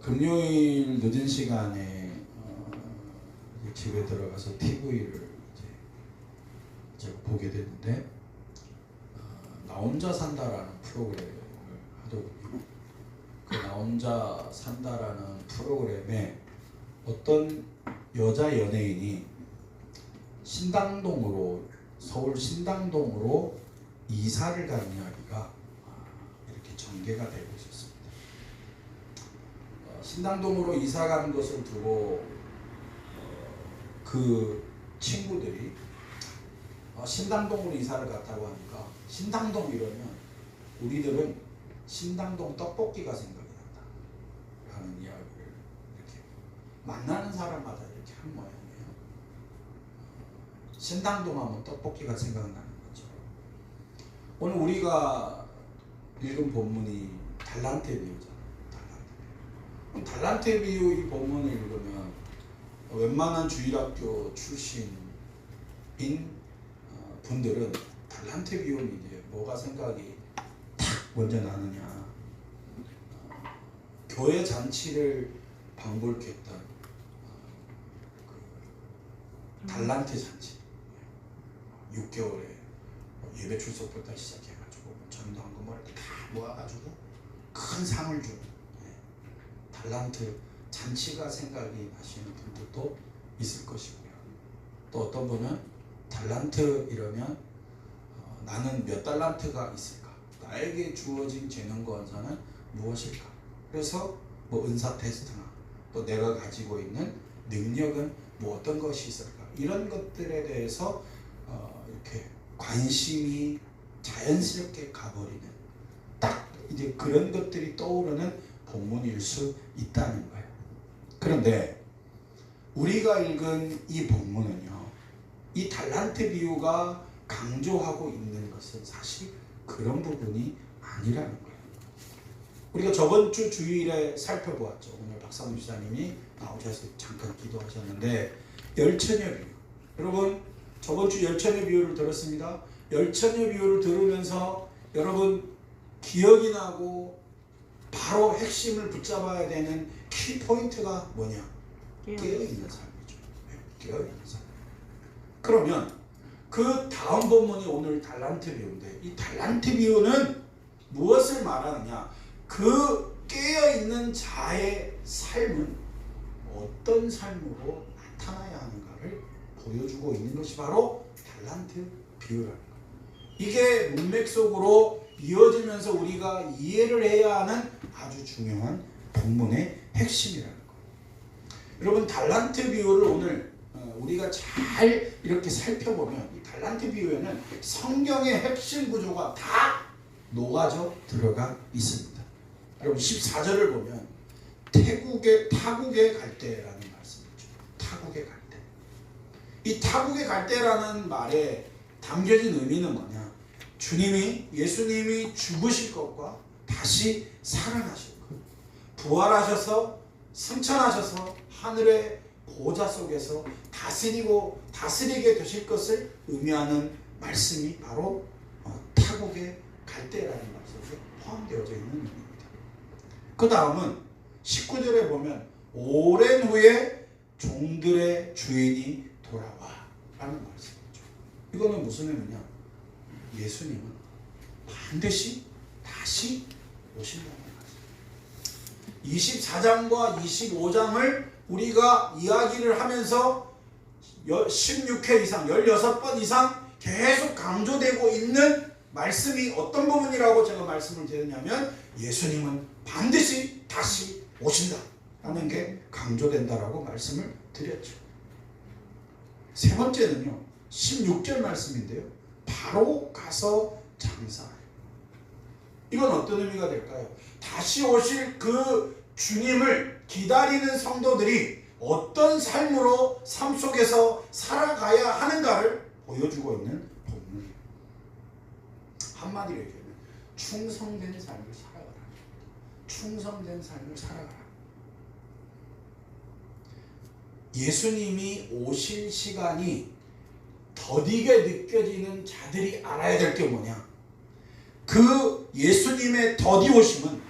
금요일 늦은 시간에 이제 집에 들어가서 TV를 제가 보게 됐는데 나 혼자 산다라는 프로그램을 하더군요. 그 나 혼자 산다라는 프로그램에 어떤 여자 연예인이 신당동으로 서울 신당동으로 이사를 간 이야기가 이렇게 전개가 되고 있었습니다. 신당동으로 이사 간 것을 두고 그 친구들이 신당동으로 이사를 갔다고 하니까 신당동 이러면 우리들은 신당동 떡볶이가 생각이 난다 라는 이야기를 이렇게 만나는 사람마다 이렇게 한 모양이에요. 신당동 하면 떡볶이가 생각나는 거죠. 오늘 우리가 읽은 본문이 달란트의 비유잖아요. 달란트의 비유 이 본문을 읽으면 웬만한 주일학교 출신인 분들은 달란트의 비유는 이제 뭐가 생각이 탁 먼저 나느냐, 교회 잔치를 방불케 했던 그 달란트 잔치, 6개월에 예배 출석부터 시작해가지고 전도한 거 이렇게 다 모아가지고 큰 상을 주는 달란트 잔치가 생각이 나시는 분들도 있을 것이고요. 또 어떤 분은 달란트 이러면 나는 몇 달란트가 있을까? 나에게 주어진 재능과 은사는 무엇일까? 그래서 뭐 은사 테스트나 또 내가 가지고 있는 능력은 뭐 어떤 것이 있을까? 이런 것들에 대해서 이렇게 관심이 자연스럽게 가버리는 딱 이제 그런 것들이 떠오르는 본문일 수 있다는 거예요. 그런데 우리가 읽은 이 본문은요, 이 달란트 비유가 강조하고 있는 것은 사실 그런 부분이 아니라는 거예요. 우리가 저번 주 주일에 살펴보았죠. 오늘 박상훈 지사님이 나오셔서 잠깐 기도하셨는데 열처녀 비유. 여러분 저번 주 열처녀 비유를 들었습니다. 열처녀 비유를 들으면서 여러분 기억이 나고 바로 핵심을 붙잡아야 되는 키포인트가 뭐냐? 깨어있는 삶이죠. 깨어있는 삶. 그러면 그 다음 본문이 오늘 달란트 비유인데 이 달란트 비유는 무엇을 말하느냐? 그 깨어있는 자의 삶은 어떤 삶으로 나타나야 하는가를 보여주고 있는 것이 바로 달란트 비유라는 거예요. 이게 문맥 속으로 이어지면서 우리가 이해를 해야 하는 아주 중요한 본문의 핵심이라는 거예요. 여러분 달란트 비유를 오늘 우리가 잘 이렇게 살펴보면 이 달란트 비유에는 성경의 핵심 구조가 다 녹아져 들어가 있습니다. 여러분 14절을 보면 타국에 갈 때라는 말씀이죠. 타국에 갈 때. 이 타국에 갈 때라는 말에 담겨진 의미는 뭐냐? 예수님이 죽으실 것과 다시 살아나실 것, 부활하셔서 승천하셔서 하늘의 보좌 속에서 다스리게 되실 것을 의미하는 말씀이 바로 타국에 갈 때라는 말씀에 포함되어져 있는 의미입니다. 그 다음은 19절에 보면 오랜 후에 종들의 주인이 돌아와 라는 말씀이죠. 이거는 무슨 의미냐? 예수님은 반드시 다시 오신다는 말씀. 24장과 25장을 우리가 이야기를 하면서 16회 이상, 16번 이상 계속 강조되고 있는 말씀이 어떤 부분이라고 제가 말씀을 드렸냐면 예수님은 반드시 다시 오신다라는 게 강조된다라고 말씀을 드렸죠. 세 번째는요, 16절 말씀인데요. 바로 가서 장사하여. 이건 어떤 의미가 될까요? 다시 오실 그 주님을 기다리는 성도들이 어떤 삶으로 삶 속에서 살아가야 하는가를 보여주고 있는 본문이에요. 한마디로 얘기하면 충성된 삶을 살아가라. 충성된 삶을 살아가라. 예수님이 오실 시간이 더디게 느껴지는 자들이 알아야 될 게 뭐냐? 그 예수님의 더디 오심은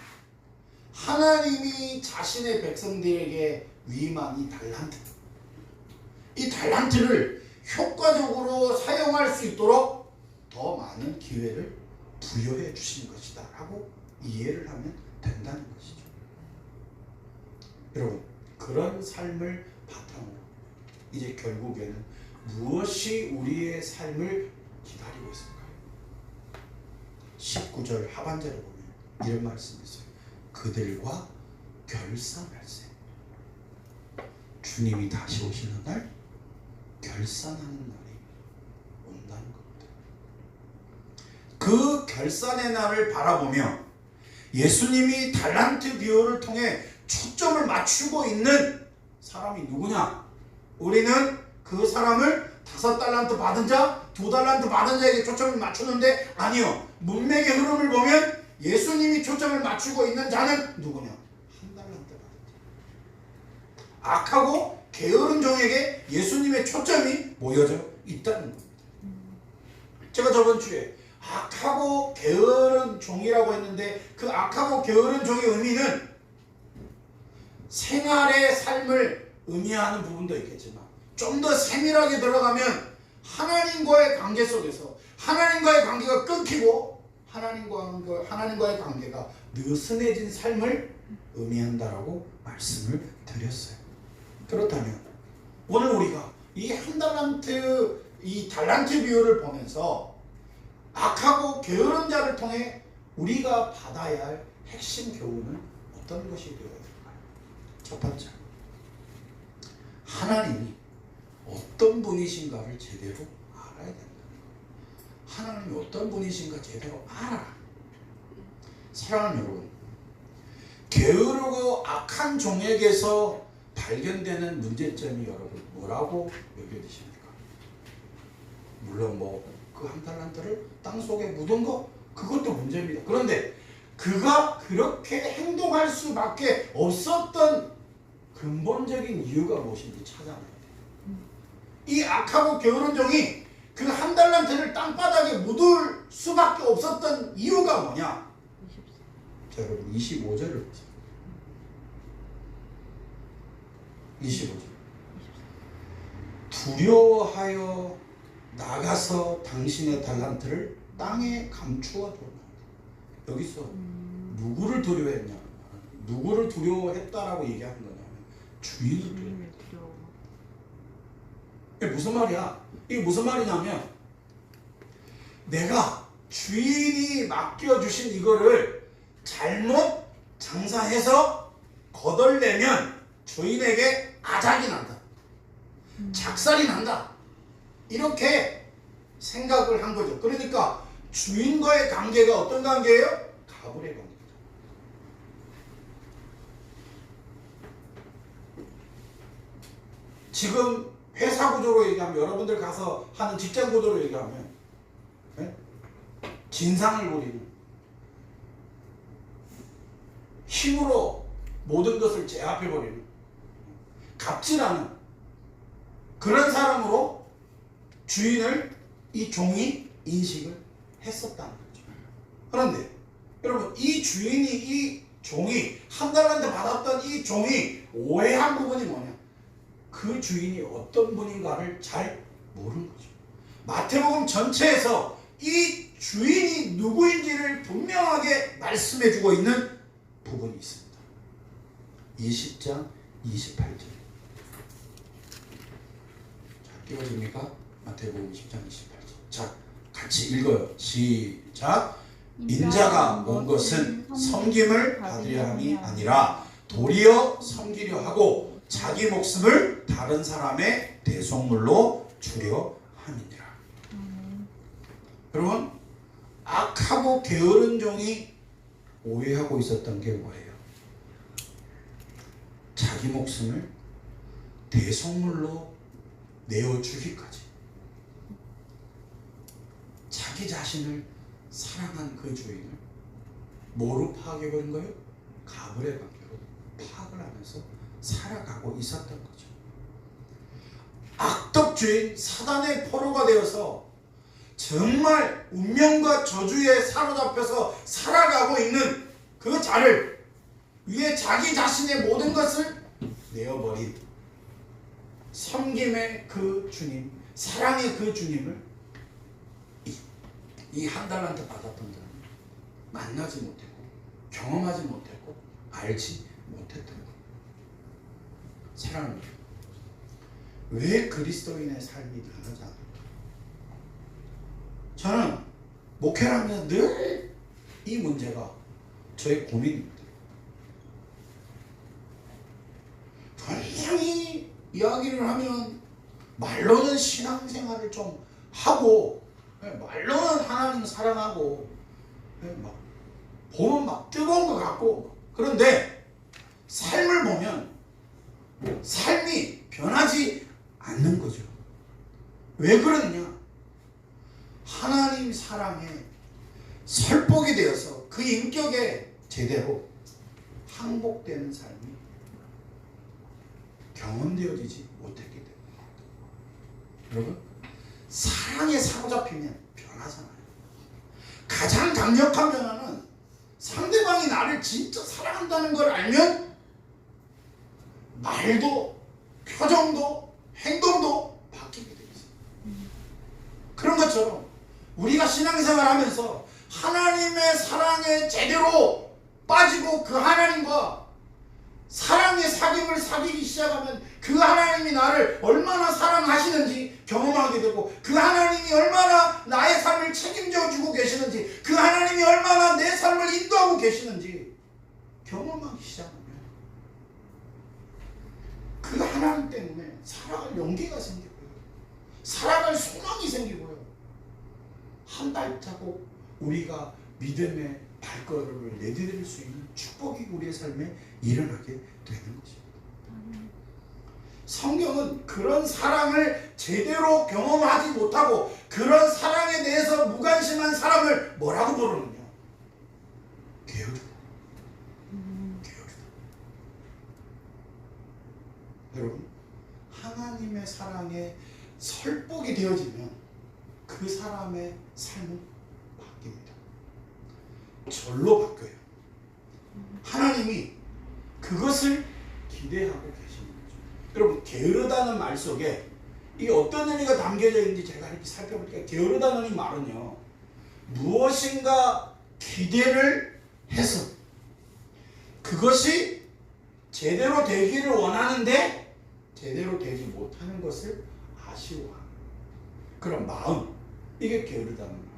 하나님이 자신의 백성들에게 위임한 이 달란트, 이 달란트를 효과적으로 사용할 수 있도록 더 많은 기회를 부여해 주신 것이다 라고 이해를 하면 된다는 것이죠. 여러분, 그런 삶을 바탕으로 이제 결국에는 무엇이 우리의 삶을 기다리고 있을까요? 19절 하반절에 보면 이런 말씀이 있어요. 그들과 결산할세. 주님이 다시 오시는 날 결산하는 날이 온다는 겁니다. 그 결산의 날을 바라보며 예수님이 달란트 비유를 통해 초점을 맞추고 있는 사람이 누구냐? 우리는 그 사람을 5달란트 받은 자, 2달란트 받은 자에게 초점을 맞추는데 아니요. 문맥의 흐름을 보면 예수님이 초점을 맞추고 있는 자는 누구냐? 1달란트 받은 자. 악하고 게으른 종에게 예수님의 초점이 모여져 있다는 겁니다. 제가 저번 주에 악하고 게으른 종이라고 했는데 그 악하고 게으른 종의 의미는 생활의 삶을 의미하는 부분도 있겠지만 좀 더 세밀하게 들어가면 하나님과의 관계 속에서 하나님과의 관계가 끊기고 하나님과의 관계가 느슨해진 삶을 의미한다라고 말씀을 드렸어요. 그렇다면 오늘 우리가 이 1달란트 이 달란트 비유를 보면서 악하고 게으른 자를 통해 우리가 받아야 할 핵심 교훈은 어떤 것이 되어야 될까요? 첫 번째, 하나님이 어떤 분이신가를 제대로 알아야 된다는 거예요. 하나님이 어떤 분이신가 제대로 알아라. 사랑하는 여러분, 게으르고 악한 종에게서 발견되는 문제점이 여러분 뭐라고 여겨지십니까? 물론 그 1달란트를 땅속에 묻은 거 그것도 문제입니다. 그런데 그가 그렇게 행동할 수밖에 없었던 근본적인 이유가 무엇인지 찾아내야 돼요. 이 악하고 게으른 종이 그 1달란트를 땅바닥에 묻을 수밖에 없었던 이유가 뭐냐? 자, 여러분 25절을 보세요. 25절. 두려워하여 나가서 당신의 달란트를 땅에 감추어 두었다. 여기서 누구를 두려워했냐? 누구를 두려워했다라고 얘기하는 거냐면 주인을 두려워. 이게 무슨 말이야? 이게 무슨 말이냐면 내가 주인이 맡겨주신 이거를 잘못 장사해서 거덜내면 주인에게 아작이 난다. 작살이 난다. 이렇게 생각을 한 거죠. 그러니까 주인과의 관계가 어떤 관계예요? 가불의 관계죠. 지금 회사 구조로 얘기하면 여러분들 가서 하는 직장 구조로 얘기하면 진상을 부리는 힘으로 모든 것을 제압해버리는 갑질하는 그런 사람으로 주인을 이 종이 인식을 했었다는 거죠. 그런데 여러분 이 주인이 이 종이 1달란트 받았던 이 종이 오해한 부분이 뭐냐? 그 주인이 어떤 분인가를 잘 모르는 거죠. 마태복음 전체에서 이 주인이 누구인지를 분명하게 말씀해주고 있는 부분이 있습니다. 20장 28절. 자, 띄워집니까? 마태복음 20장 28절. 자, 같이 읽어요. 시작. 인자가 온 것은 섬김을 받으려 함이 아니라 도리어 섬기려 하고 자기 목숨을 다른 사람의 대속물로 주려 함이니라. 여러분, 악하고 게으른 종이 오해하고 있었던 게 뭐예요? 자기 목숨을 대속물로 내어주기까지 자기 자신을 사랑한 그 주인을 뭐로 파악해버린 거예요? 가불의 관계로 파악을 하면서 살아가고 있었던 거죠. 악덕 주인 사단의 포로가 되어서 정말 운명과 저주에 사로잡혀서 살아가고 있는 그 자를 위해 자기 자신의 모든 것을 내어버린 섬김의 그 주님, 사랑의 그 주님을 이 한 달란트 받았던 사람은 만나지 못했고 경험하지 못했고 알지 못했던 거예요. 사랑합니다. 왜 그리스도인의 삶이 변하지 않을까? 저는 목회를 하면서 늘 이 문제가 저의 고민입니다. 분명히 이야기를 하면 말로는 신앙생활을 좀 하고 말로는 하나님 사랑하고 막 보면 막 뜨거운 것 같고, 그런데 삶을 보면 삶이 변하지 않는 거죠. 왜 그러느냐? 하나님 사랑에 설복이 되어서 그 인격에 제대로 항복되는 삶이 경험되어지지 못했기 때문입니다. 여러분, 사랑에 사로잡히면 변하잖아요. 가장 강력한 변화는 상대방이 나를 진짜 사랑한다는 걸 알면 말도 표정도 행동도 바뀌게 되어 있어요. 그런 것처럼 우리가 신앙생활 하면서 하나님의 사랑에 제대로 빠지고 그 하나님과 사랑의 사귐을 사귀기 시작하면 그 하나님이 나를 얼마나 사랑하시는지 경험하게 되고, 그 하나님이 얼마나 나의 삶을 책임져 주고 계시는지, 그 하나님이 얼마나 내 삶을 인도하고 계시는지 경험하기 시작하면 그 하나님 때문에 살아갈 용기가 생기고요, 살아갈 소망이 생기고요, 한 발자국 우리가 믿음의 발걸음을 내디딜 수 있는 축복이 우리의 삶에 일어나게 되는 것입니다. 성경은 그런 사랑을 제대로 경험하지 못하고 그런 사랑에 대해서 무관심한 사람을 뭐라고 부르느냐? 게으르다. 게으르다. 여러분, 하나님의 사랑에 설복이 되어지면 그 사람의 삶은 바뀝니다. 절로 바뀌어요. 하나님이 그것을 기대하고 계시는 거죠. 여러분, 게으르다는 말 속에 이게 어떤 의미가 담겨져 있는지 제가 이렇게 살펴보니까, 게으르다는 이 말은요, 무엇인가 기대를 해서 그것이 제대로 되기를 원하는데 제대로 되지 못하는 것을 아쉬워하는 그런 마음, 이게 게으르다는 말.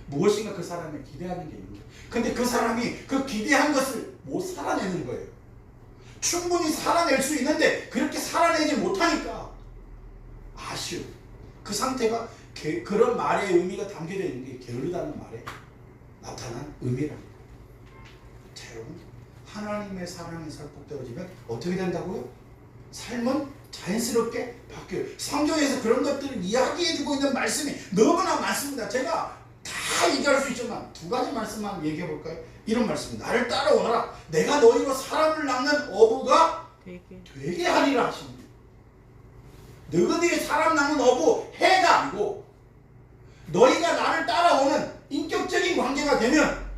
무엇인가 그 사람이 기대하는 게 있는 거예요. 근데 그 사람이 그 기대한 것을 못 살아내는 거예요. 충분히 살아낼 수 있는데 그렇게 살아내지 못하니까 아쉬워. 그 상태가 그런 말의 의미가 담겨져 있는 게 게으르다는 말에 나타난 의미랍니다. 자, 여러분, 하나님의 사랑이 설복되어지면 어떻게 된다고요? 삶은 자연스럽게 바뀌어요. 성경에서 그런 것들을 이야기해주고 있는 말씀이 너무나 많습니다. 제가 다 얘기할 수 있지만 두 가지 말씀만 얘기해 볼까요? 이런 말씀, 나를 따라오너라. 내가 너희로 사람을 낳는 어부가 되게 하리라 하십니다. 너희들이 사람 낳는 어부 해가 아니고 너희가 나를 따라오는 인격적인 관계가 되면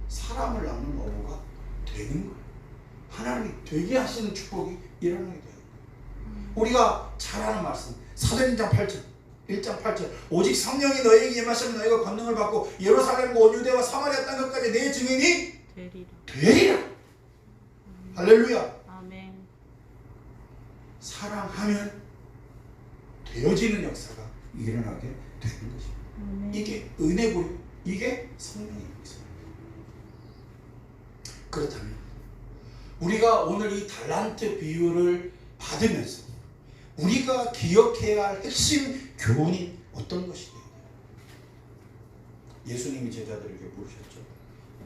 사람을 낳는 어부가 되는 거예요. 하나님이 되게 하시는 축복이 일어나게 돼요. 우리가 잘 아는 말씀, 사도행전 8절 1장 8절, 오직 성령이 너희에게 임하시면 너희가 권능을 받고 예루살렘과 온 유대와 사마리아 땅 끝까지 내 증인이 되리라. 할렐루야. 아멘. 사랑하면 되어지는 역사가 일어나게 되는 것입니다. 이게 은혜고요, 이게 성령입니다. 그렇다면 우리가 오늘 이 달란트 비유를 받으면서 우리가 기억해야 할 핵심 교훈이 어떤 것이냐? 예수님이 제자들에게 물으셨죠.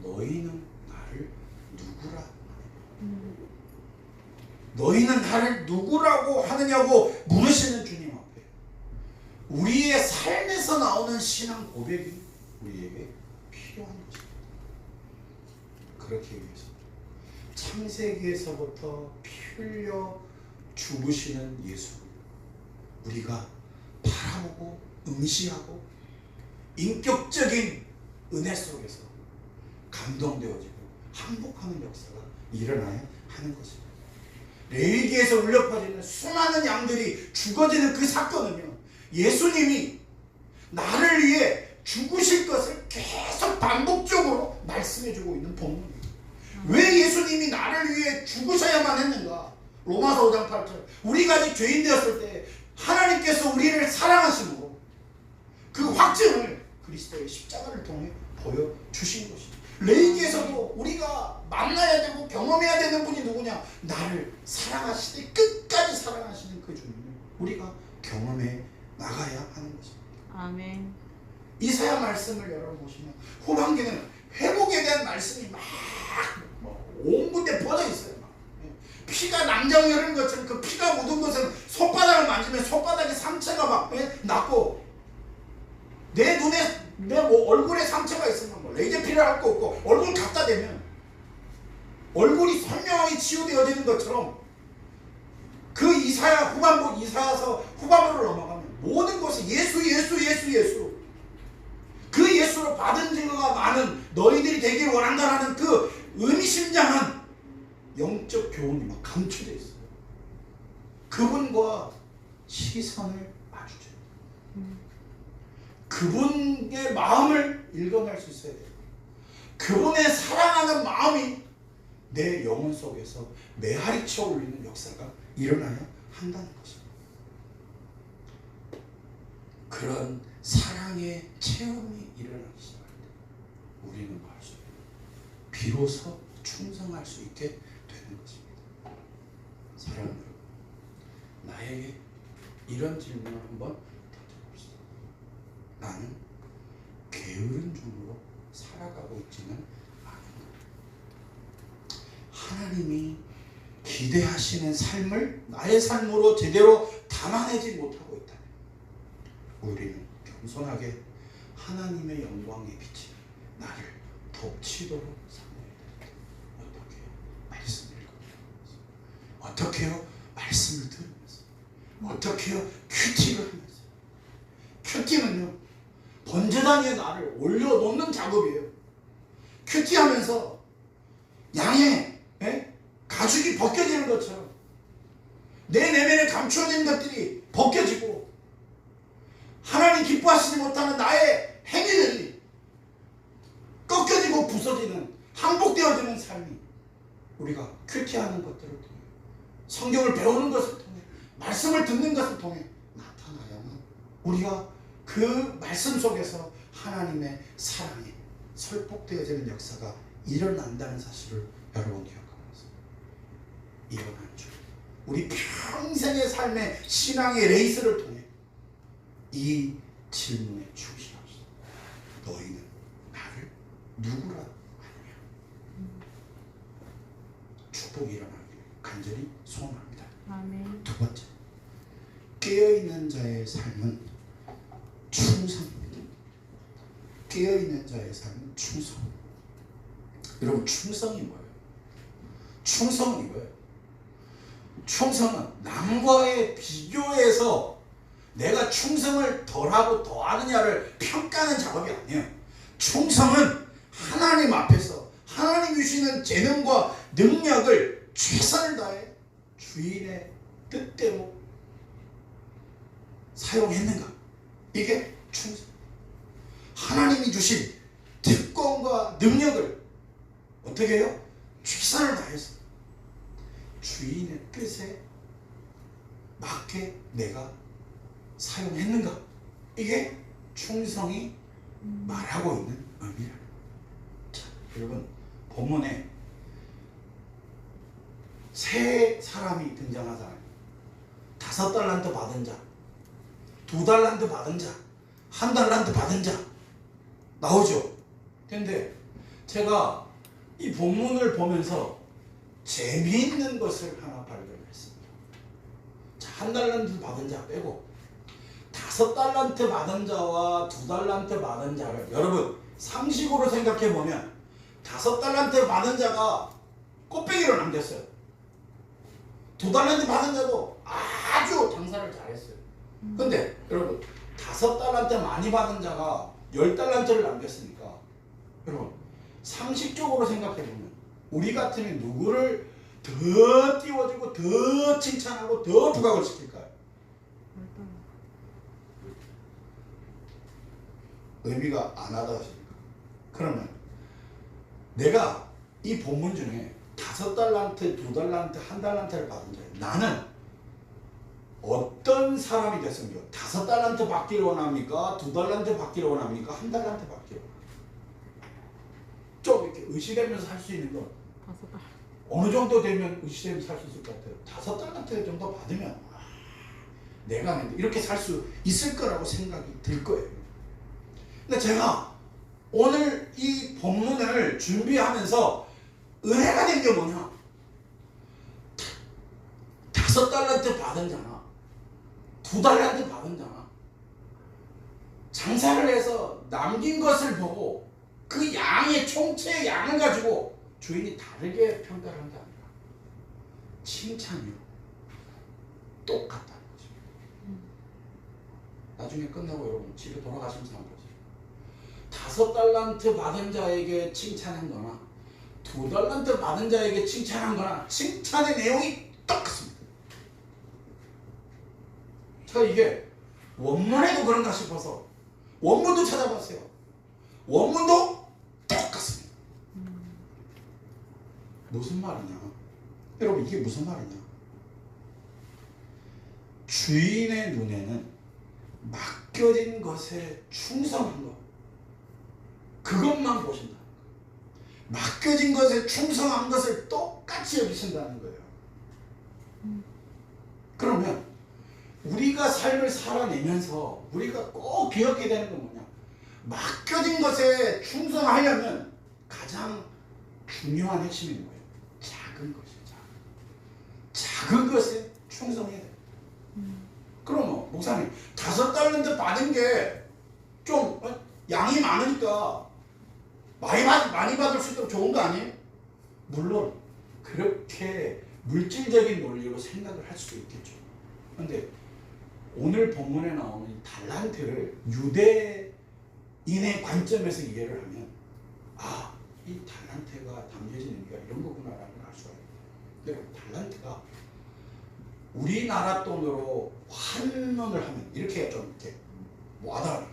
너희는 나를 누구라? 너희는 나를 누구라고 하느냐고 물으시는 주님 앞에 우리의 삶에서 나오는 신앙 고백이 우리에게 필요한 것입니다. 그렇기 위해서 창세기에서부터 피 흘려 죽으시는 예수, 우리가 바라보고 응시하고 인격적인 은혜 속에서 감동되어지고 항복하는 역사가 일어나야 하는 것입니다. 레위기에서 울려 퍼지는 수많은 양들이 죽어지는 그 사건은요, 예수님이 나를 위해 죽으실 것을 계속 반복적으로 말씀해주고 있는 본문입니다. 왜 예수님이 나를 위해 죽으셔야만 했는가? 로마서 5장 8절, 우리가 아직 죄인 되었을 때 하나님께서 우리를 사랑하심으로 그 확증을 그리스도의 십자가를 통해 보여주신 것입니다. 레위기에서도 우리가 만나야 되고 경험해야 되는 분이 누구냐? 나를 사랑하시되 끝까지 사랑하시는 그 주님을 우리가 경험해 나가야 하는 것입니다. 아멘. 이사야 말씀을 여러분 보시면 후반기는 회복에 대한 말씀이 막 온 군데 퍼져 있어요. 막. 피가 낭장을 흐르는 것처럼 그 피가 묻은 것은 손바닥을 만지면 손바닥에 상처가 막 났고, 내 눈에 내 얼굴에 상처가 있으면 뭐 레이저피를 할 거 없고 얼굴 갖다 대면 얼굴이 선명하게 치유되어지는 것처럼 그 이사야 후반부, 이사야서 후반부를 넘어가면 모든 것이 예수 예수 예수 예수, 그 예수로 받은 증거가 많은 너희들이 되길 원한다라는 그 의미심장한 영적 교훈이 막 감추되어 있어요. 그분과 시선을 마주쳐요. 그분의 마음을 읽어낼 수 있어야 돼요. 그분의 사랑하는 마음이 내 영혼 속에서 메아리쳐 올리는 역사가 일어나야 한다는 것입니다. 그런 사랑의 체험이 일어나기 시작할 때 우리는 비로소 충성할 수 있게 되는 것입니다. 사랑하는 여러분, 나에게 이런 질문을 한번 던져봅시다. 나는 게으른 종으로 살아가고 있지는 않은가? 하나님이 기대하시는 삶을 나의 삶으로 제대로 담아내지 못하고 있다면 우리는 겸손하게 하나님의 영광에 비치는 나를 덮치도록 삼아야 됩니다. 어떻게 해요? 말씀을 읽으면서, 어떻게 해요? 말씀을 들으면서, 어떻게 해요? 큐티를 하면서. 큐티는요, 번제단 위에 나를 올려놓는 작업이에요. 큐티하면서 양의 가죽이 벗겨지는 것처럼 내 내면에 감추어진 것들이 벗겨지고 하나님 기뻐하시지 못하는 나의 행위들이 꺾여지고 부서지는, 항복되어지는 삶이 우리가 큐티하는 것들을 통해, 성경을 배우는 것을 통해, 말씀을 듣는 것을 통해 나타나야만 우리가 그 말씀 속에서 하나님의 사랑에 설복되어지는 역사가 일어난다는 사실을 여러분 기억하면서 이번 한 주 우리 평생의 삶의 신앙의 레이스를 통해 이 질문에 충실합시다. 너희는 나를 누구라 하느냐? 축복이 일어나기를 간절히 소원합니다. 아멘. 두 번째, 깨어있는 자의 삶은 충성입니다. 깨어있는 자의 삶은 충성. 여러분, 충성이 뭐예요? 충성은 이거예요. 충성은 남과의 비교해서 내가 충성을 덜하고 더하느냐를 평가하는 작업이 아니에요. 충성은 하나님 앞에서 하나님 주시는 재능과 능력을 최선을 다해 주인의 뜻대로 사용했는가? 이게 충성. 하나님이 주신 특권과 능력을 어떻게 해요? 최선을 다해서 주인의 뜻에 맞게 내가 사용했는가? 이게 충성이 말하고 있는 의미라. 자, 여러분, 본문에 세 사람이 등장하잖아요. 5달란트 받은 자, 2달란트 받은 자, 1달란트 받은 자 나오죠. 근데 제가 이 본문을 보면서 재미있는 것을 하나 발견했습니다. 자, 1달란트 받은 자 빼고 5달란트 받은 자와 2달란트 받은 자를 여러분 상식으로 생각해 보면 5달란트 받은 자가 꽃배기로 남겼어요. 2달란트 받은 자도 아주 장사를 잘했어요. 근데 여러분 5달란트 많이 받은 자가 10달란트를 남겼으니까 여러분 상식적으로 생각해 보면 우리 같으면 누구를 더 띄워주고 더 칭찬하고 더 부각을 시킬까요? 의미가 안 하다 하십니까? 그러면 내가 이 본문 중에 5달란트, 2달란트, 1달란트를 받은 자예요. 나는 어떤 사람이 됐습니까? 5달란트 받기를 원합니까? 2달란트 받기를 원합니까? 1달란트 받기를 원합니까? 좀 이렇게 의시되면서 살 수 있는 건 어느 정도 되면 의시되면서 살 수 있을 것 같아요. 5달란트 정도 받으면 내가 이렇게 살 수 있을 거라고 생각이 들 거예요. 근데 제가 오늘 이 본문을 준비하면서 은혜가 된 게 뭐냐? 5달란트 받은 자나 2달란트 받은 자나 장사를 해서 남긴 것을 보고 그 양의 총체의 양을 가지고 주인이 다르게 평가를 한다 아니라 칭찬이요. 똑같다는 거죠. 나중에 끝나고 여러분 집에 돌아가시면서 한번 보세요. 5달란트 받은 자에게 칭찬한 거나 2달란트 받은 자에게 칭찬한 거나 칭찬의 내용이 똑같습니다. 제가 이게 원문에도 그런가 싶어서 원문도 찾아봤어요. 원문도 똑같습니다. 무슨 말이냐? 여러분 이게 무슨 말이냐? 주인의 눈에는 맡겨진 것에 충성한 것 그것만 보신다. 맡겨진 것에 충성한 것을 똑같이 여기신다는 거예요. 그러면 우리가 삶을 살아내면서 우리가 꼭 기억해야 되는 건 뭐냐? 맡겨진 것에 충성하려면 가장 중요한 핵심이 뭐예요? 작은 것이죠. 작은 것에 충성해야 돼요. 그러면 목사님 5달란트 받은 게 좀 양이 많으니까 많이 받을 수 있도록 좋은 거 아니에요? 물론 그렇게 물질적인 논리로 생각을 할 수도 있겠죠. 그런데 오늘 본문에 나오는 이 달란트를 유대인의 관점에서 이해를 하면 이 달란트가 담겨진 의미가 이런 거구나라는 걸 알 수가 있어요. 달란트가 우리나라 돈으로 환원을 하면 이렇게 좀 이렇게 와닿아요.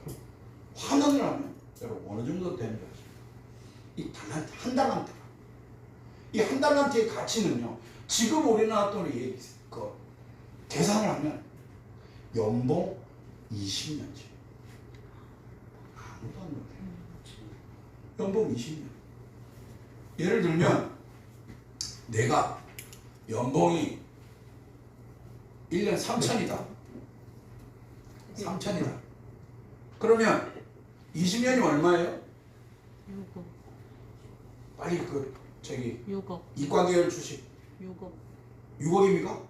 환원을 하면 여러분 어느 정도 되는 줄 아십니까? 이 달란트, 1달란트가 이 1달란트의 가치는요. 지금 우리나라 돈으로 계산을 하면 연봉 20년치. 아무도 안 못해요. 연봉 20년. 예를 들면 내가 연봉이 1년 3천이다. 3천이다. 그러면 20년이 얼마예요? 6억. 빨리 6억. 이과계열 주식 6억. 6억입니까?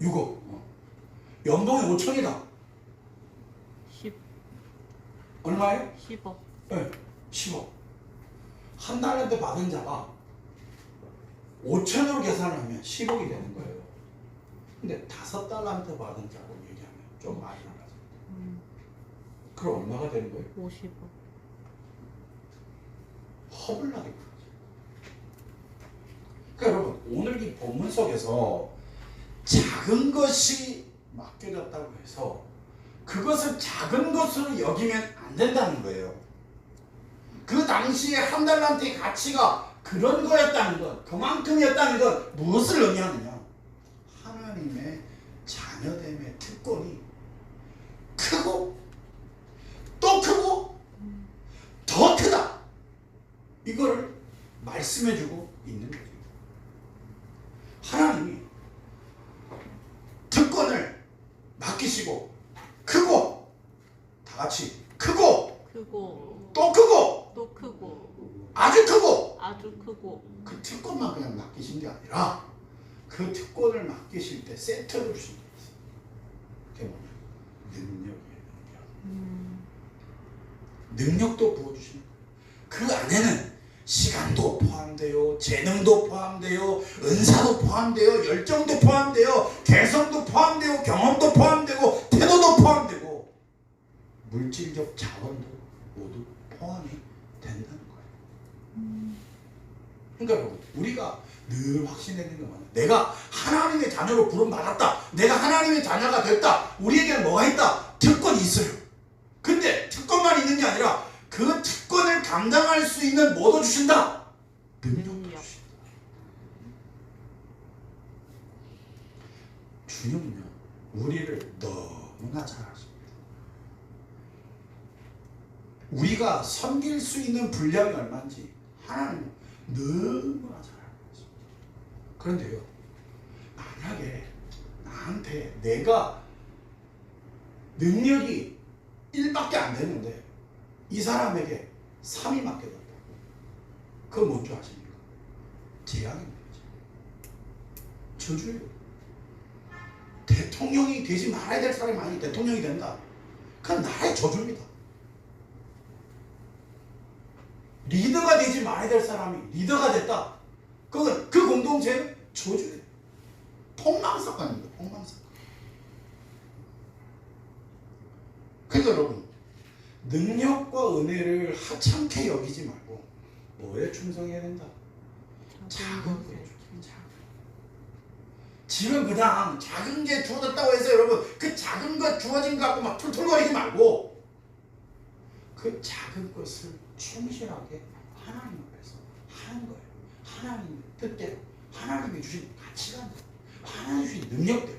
6억. 연봉이 5천이다. 10. 얼마예요? 10억. 네, 10억. 1달란트 받은 자가 5천으로 계산을 하면 10억이 되는 거예요. 근데 5달란트 받은 자고 얘기하면 좀 많이 나가죠. 그럼 얼마가 되는 거예요? 50억. 허블나게 크죠. 그러니까 여러분 오늘 이 본문 속에서 작은 것이 맡겨졌다고 해서 그것을 작은 것으로 여기면 안 된다는 거예요. 그 당시에 1달란트의 가치가 그런 거였다는 것, 그만큼이었다는 것 무엇을 의미하느냐? 하나님의 자녀됨의 특권이 크고 또 크고 더 크다. 이거를 말씀해주고 있는 거죠. 하나님이 특권을 맡기시고 크고 다 같이 크고 또 크고 또 크고 아주 크고 아주 크고 그 특권만 그냥 맡기신 게 아니라 그 특권을 맡기실 때 세트를 주신 게 있어요. 그게 뭐냐? 능력이에요. 능력도 부어주시는 거예요. 그 안에는 시간도 포함돼요, 재능도 포함돼요, 은사도 포함돼요, 열정도 포함돼요, 개성도 포함돼요, 경험도 포함되고 태도도 포함되고 물질적 자원도 모두 포함이 된다는 거예요. 그러니까 여러분, 우리가 늘 확신해야 되는 건 뭐냐? 내가 하나님의 자녀로 부름받았다. 내가 하나님의 자녀가 됐다. 우리에게는 뭐가 있다? 특권이 있어요. 근데 특권만 있는 게 아니라 그 특권을 감당할 수 있는 뭐도 주신다? 능력도 주신다. 주님은요, 우리를 너무나 잘 아십니다. 우리가 섬길 수 있는 분량이 얼마인지 하나님은 너무나 잘 알고 있습니다. 그런데요, 만약에 나한테 내가 능력이 1밖에 안 되는데 이 사람에게 3이 맡겨졌다. 그건 뭔 줄 아십니까? 재앙입니다. 저주예요. 대통령이 되지 말아야 될 사람이 많이 대통령이 된다. 그건 나의 저주입니다. 리더가 되지 말아야 될 사람이 리더가 됐다. 그건 그 공동체는 저주예요. 폭망사건입니다. 폭망사건. 그러니까 여러분, 능력과 은혜를 하찮게 여기지 말고 뭐에 충성해야 된다? 작은 거에 충성. 지금 그냥 작은 게 주어졌다고 해서 여러분 그 작은 것 주어진 거 갖고 막 툴툴거리지 말고 그 작은 것을 충실하게 하나님 앞에서 하는 거예요. 하나님의 뜻대로, 하나님이 주신 가치관대로, 하나님이 주신 능력대로.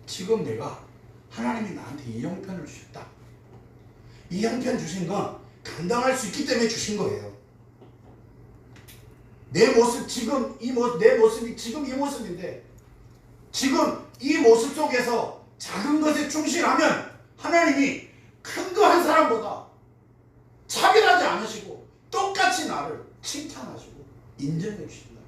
지금 내가 하나님이 나한테 이 형편을 주셨다. 이 형편 주신 건 감당할 수 있기 때문에 주신 거예요. 내 모습, 지금 이 모습, 내 모습이 지금 이 모습인데 지금 이 모습 속에서 작은 것에 충실하면 하나님이 큰 거 한 사람보다 차별하지 않으시고 똑같이 나를 칭찬하시고 인정해 주신다.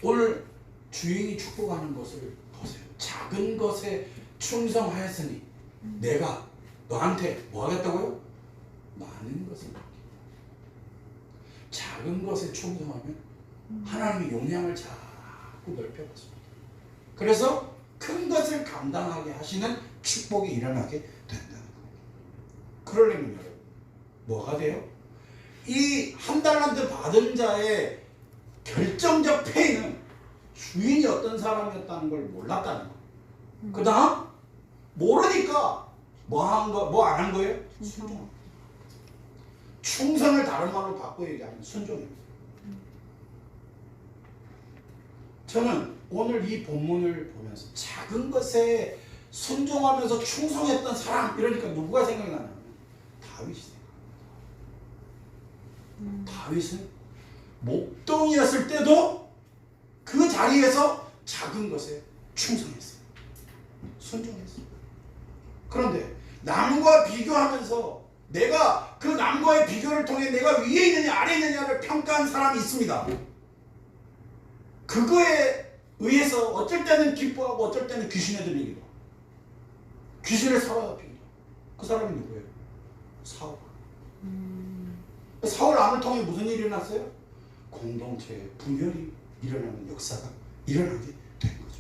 오늘 주인이 축복하는 것을 보세요. 작은 것에 충성하였으니 내가 너한테 뭐 하겠다고요? 많은 것을 받겠다. 작은 것에 충성하면 하나님이 용량을 자꾸 넓혀가십니다. 그래서 큰 것을 감당하게 하시는 축복이 일어나게 된다는 거예요. 그러려면 여러분 뭐가 돼요? 이 한 달란트 받은 자의 결정적 폐인은 주인이 어떤 사람이었다는 걸 몰랐다는 거예요. 그 다음 모르니까 뭐 안 한 거예요? 순종. 충성을 다른 말로 바꿔 얘기하면 순종입니다. 저는 오늘 이 본문을 보면서 작은 것에 순종하면서 충성했던 사람, 이러니까 누구가 생각이 나냐면 다윗이 생각납니다. 다윗은 목동이었을 때도 그 자리에서 작은 것에 충성했어요. 순종했어요. 그런데 남과 비교하면서 내가 그 남과의 비교를 통해 내가 위에 있느냐 아래에 있느냐를 평가한 사람이 있습니다. 그거에 의해서 어쩔 때는 기뻐하고 어쩔 때는 귀신에 들리기도 하고 귀신을 사로잡히기도 하고. 그 사람이 누구예요? 사울. 사울 왕을 통해 무슨 일이 일어났어요? 공동체에 분열이 일어나는 역사가 일어나게 된 거죠.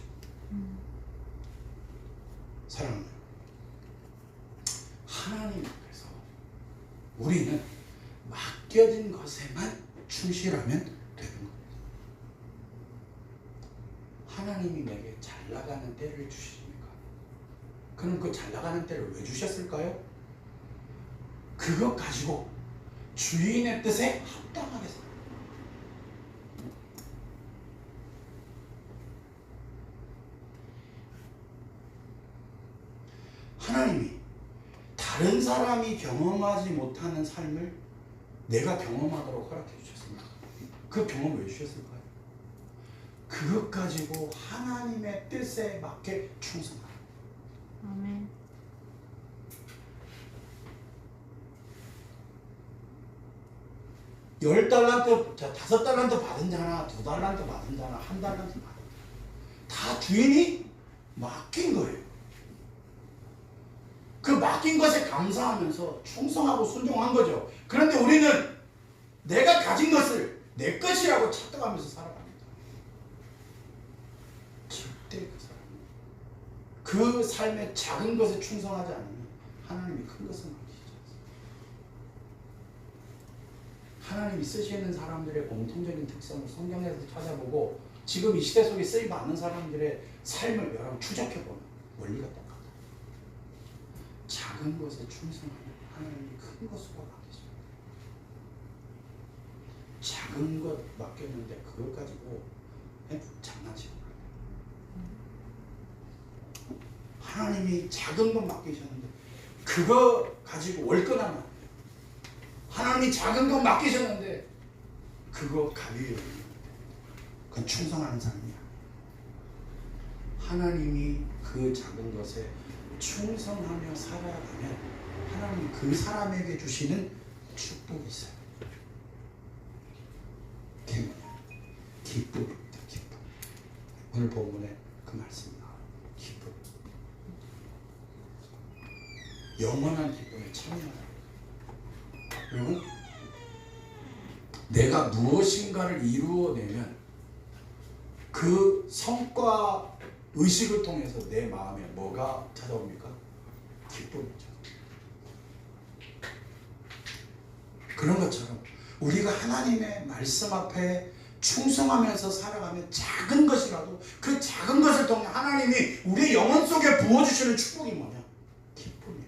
사랑하는 하나님 앞에서 우리는 맡겨진 것에만 충실하면 되는 겁니다. 하나님이 내게 잘 나가는 때를 주십니까? 그럼 그 잘 나가는 때를 왜 주셨을까요? 그것 가지고 주인의 뜻에 합당하게 살아요. 하나님이 다른 사람이 경험하지 못하는 삶을 내가 경험하도록 허락해 주셨습니다. 그 경험 왜 주셨을까요? 그것 가지고 하나님의 뜻에 맞게 충성하라. 아멘. $10달란트, 5달란트 받은 자나 2달란트 받은 자나 1달란트 받은 자나 다 주인이 맡긴 거예요. 그 맡긴 것에 감사하면서 충성하고 순종한 거죠. 그런데 우리는 내가 가진 것을 내 것이라고 착각하면서 살아갑니다. 절대 그 삶의 작은 것에 충성하지 않으면 하나님이 큰 것을 맡기시지 않습니다. 하나님이 쓰시는 사람들의 공통적인 특성을 성경에서 찾아보고 지금 이 시대 속에 쓰이지 않는 사람들의 삶을 여러분 추적해보면 원리가 똑같아요. 작은 것에 충성하면 하나님이 큰 것으로 맡기십니다. 작은 것 맡겼는데 그걸 가지고 장난치고 하나님이 작은 것 맡기셨는데 그거 가지고 월권하면 안 돼요. 하나님이 작은 것 맡기셨는데 그거 가비에 그건 충성하는 사람이야. 하나님이 그 작은 것에 충성하며 살아가면 하나님 그 사람에게 주시는 축복이 있어요. 그게 뭐냐? 기쁨입니다. 기쁨. 오늘 본문에 그 말씀이 나와요. 기쁨. 영원한 기쁨에 참여하는. 그리고 내가 무엇인가를 이루어내면 그 성과 의식을 통해서 내 마음에 뭐가 찾아옵니까? 기쁨이죠. 그런 것처럼 우리가 하나님의 말씀 앞에 충성하면서 살아가면 작은 것이라도 그 작은 것을 통해 하나님이 우리 영혼 속에 부어주시는 축복이 뭐냐? 기쁨이에요.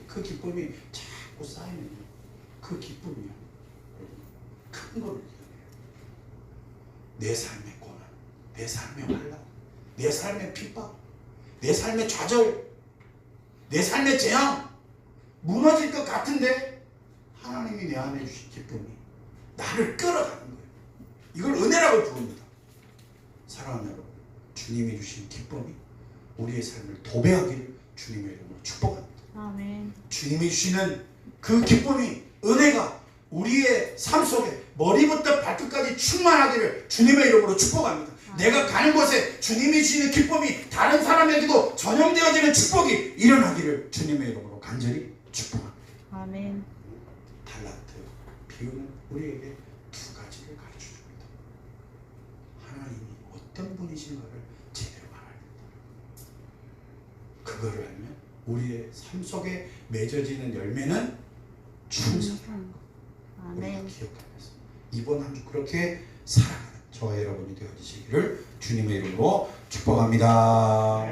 그 기쁨이 자꾸 쌓이면요. 그 기쁨이요. 큰 거를 이겨내요. 내 삶의 고난, 내 삶의 환난, 내 삶의 핍박, 내 삶의 좌절, 내 삶의 재앙 무너질 것 같은데 하나님이 내 안에 주신 기쁨이 나를 끌어가는 거예요. 이걸 은혜라고 부릅니다. 사랑하는 여러분, 주님이 주신 기쁨이 우리의 삶을 도배하기를 주님의 이름으로 축복합니다. 아멘. 주님이 주시는 그 기쁨이 은혜가 우리의 삶 속에 머리부터 발끝까지 충만하기를 주님의 이름으로 축복합니다. 내가 가는 곳에 주님이 주시는 기쁨이 다른 사람에게도 전염되어지는 축복이 일어나기를 주님의 이름으로 간절히 축복합니다. 아멘. 달란트 비유는 우리에게 두 가지를 가르쳐 줍니다. 하나님이 어떤 분이신가를 제대로 알아야 된다. 그거를 알면 우리의 삶 속에 맺어지는 열매는 충성이라는 것. 우리가 아멘. 기억하면서 이번 한 주 그렇게 살아가는 저와 여러분이 되어주시기를 주님의 이름으로 축복합니다.